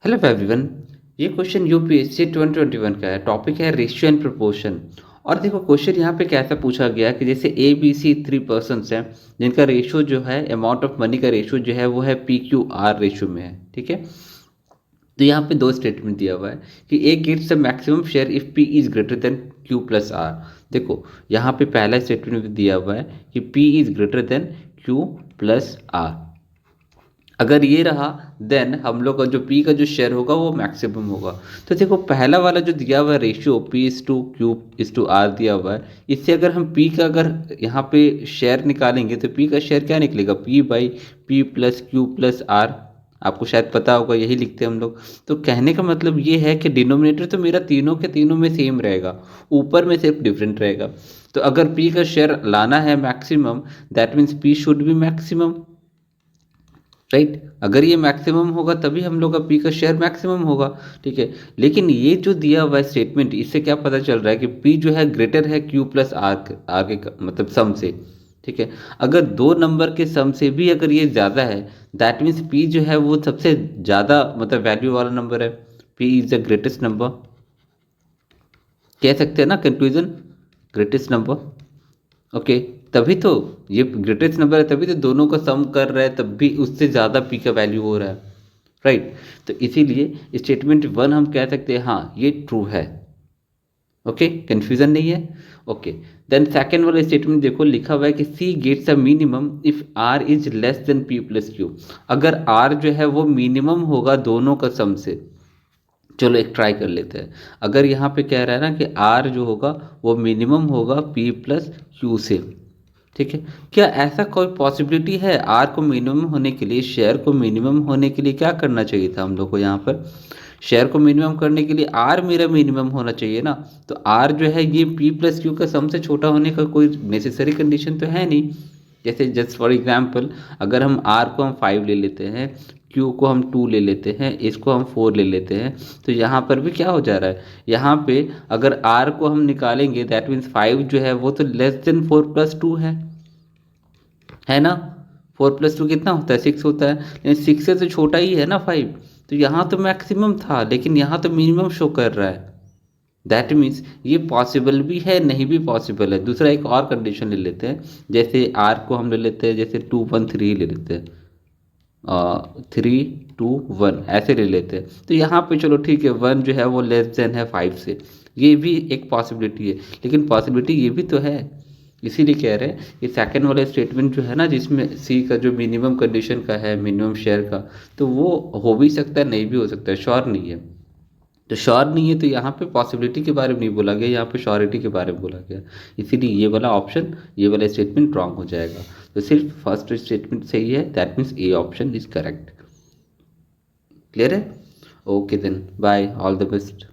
Hello everyone. ये question UPSC 2021 का है। टॉपिक है रेशियो एंड प्रोपोर्शन। और देखो क्वेश्चन यहाँ पे कैसा पूछा गया कि जैसे ए बी सी 3 पर्सन्स हैं जिनका रेशियो जो है अमाउंट ऑफ मनी का रेशियो जो है वो है पी क्यू आर रेशियो में है। ठीक है, तो यहाँ पे दो स्टेटमेंट दिया हुआ है कि A gets the maximum share if P is greater than Q plus R. देखो यहाँ पे पहला स्टेटमेंट दिया हुआ है कि P is greater than Q plus R. अगर ये रहा देन हम लोग का जो पी का जो शेयर होगा वो मैक्सिमम होगा। तो देखो पहला वाला जो दिया हुआ है ratio p is to q is to r दिया हुआ है, इससे अगर हम पी का अगर यहाँ पे शेयर निकालेंगे तो पी का शेयर क्या निकलेगा, p by p plus q plus r. आपको शायद पता होगा, यही लिखते हैं हम लोग। तो कहने का मतलब ये है कि डिनोमिनेटर तो मेरा तीनों के तीनों में सेम रहेगा, ऊपर में सिर्फ डिफरेंट रहेगा। तो अगर पी का शेयर लाना है maximum, that means P should be maximum, right. अगर ये मैक्सिमम होगा तभी हम लोग का पी का शेयर मैक्सिमम होगा। ठीक है, लेकिन ये जो दिया हुआ है स्टेटमेंट, इससे क्या पता चल रहा है कि पी जो है ग्रेटर है क्यू प्लस आर आर के मतलब सम से। ठीक है, अगर दो नंबर के सम से भी अगर ये ज़्यादा है, दैट मीन्स पी जो है वो सबसे ज़्यादा मतलब वैल्यू वाला नंबर है। P is the greatest number, कह सकते हैं ना, कंक्लूजन ग्रेटेस्ट नंबर। ओके, तभी तो ये ग्रेटेस्ट नंबर है, तभी तो दोनों का सम कर रहा है, तब भी उससे ज़्यादा पी का वैल्यू हो रहा है, राइट। तो इसीलिए स्टेटमेंट वन हम कह सकते हैं हाँ ये ट्रू है। ओके, कंफ्यूजन नहीं है। ओके, देन सेकेंड वाला स्टेटमेंट देखो, लिखा हुआ है कि C gets a minimum if R is less than P plus Q. अगर आर जो है वो मिनिमम होगा दोनों का सम से। चलो एक ट्राई कर लेते हैं। अगर यहाँ पे कह रहा है ना कि आर जो होगा वो मिनिमम होगा पी प्लस क्यू से। ठीक है, क्या ऐसा कोई पॉसिबिलिटी है? आर को मिनिमम होने के लिए, शेयर को मिनिमम होने के लिए क्या करना चाहिए था हम लोग को? यहाँ पर शेयर को मिनिमम करने के लिए आर मेरा मिनिमम होना चाहिए ना। तो आर जो है ये पी प्लस क्यू का सम से छोटा होने का कोई नेसेसरी कंडीशन तो है नहीं। जैसे जस्ट फॉर एग्जाम्पल, अगर हम आर को हम 5 ले लेते हैं, क्यू को हम 2 ले लेते हैं, इसको हम 4 ले लेते हैं, तो यहाँ पर भी क्या हो जा रहा है, यहाँ पे अगर आर को हम निकालेंगे दैट मीन्स 5 जो है वो तो लेस देन 4 प्लस 2 है ना। 4 प्लस 2 कितना होता है, 6 होता है, लेकिन 6 से तो छोटा ही है ना 5। तो यहाँ तो मैक्सिमम था लेकिन यहाँ तो मिनिमम शो कर रहा है। दैट मीन्स ये पॉसिबल भी है, नहीं भी पॉसिबल है। दूसरा एक और कंडीशन ले लेते हैं, जैसे आर को हम ले लेते हैं, जैसे 2 1 3 ले लेते हैं, 3 2 1 ऐसे ले लेते हैं। तो यहाँ पे चलो ठीक है, 1 जो है वो लेस देन है 5 से, ये भी एक पॉसिबिलिटी है। लेकिन पॉसिबिलिटी ये भी तो है, इसीलिए कह रहे हैं कि सेकंड वाला स्टेटमेंट जो है ना, जिसमें सी का जो मिनिमम कंडीशन का है, मिनिमम शेयर का, तो वो हो भी सकता है, नहीं भी हो सकता है, श्योर नहीं है। तो श्योर नहीं है तो यहाँ पे पॉसिबिलिटी के बारे में नहीं बोला गया, यहाँ पे श्योरिटी के बारे में बोला गया। इसीलिए ये वाला ऑप्शन, ये वाला स्टेटमेंट रॉन्ग हो जाएगा। तो सिर्फ फर्स्ट स्टेटमेंट सही है, that means A option is correct. Clear है? Okay then, bye, all the best.